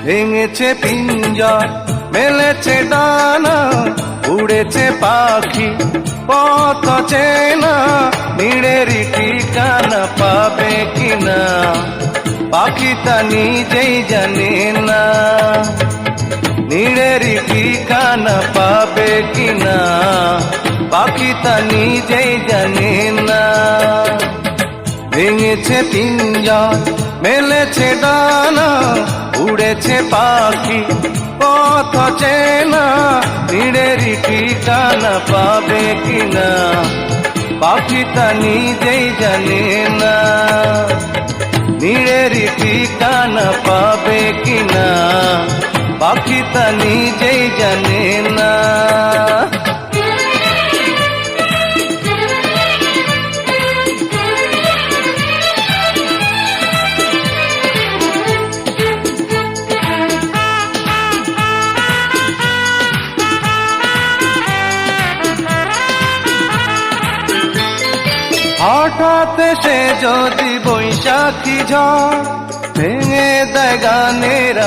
ভেঙেছে পিঞ্জর মেলেছে ডানা, উড়েছে পাখি পথ চেনা, নীড়েরই ঠিকানা পাবে কিনা পাখিটা নিজেই জানে না। নীড়েরই ঠিকানা পাবে কিনা পাখিটা নিজেই জানে না। ভেঙেছে পিঞ্জর মেলেছে ডানা, উড়েছে পাখি পথ চেনা, নীড়েরই ঠিকানা পাবে কিনা পাখিটা নিজেই জানে না। নীড়েরই ঠিকানা পাবে কিনা পাখিটা নিজেই জানে না। হঠাৎ সে যদি বৈশাখী ঝড় ভেঙে দেয় গানের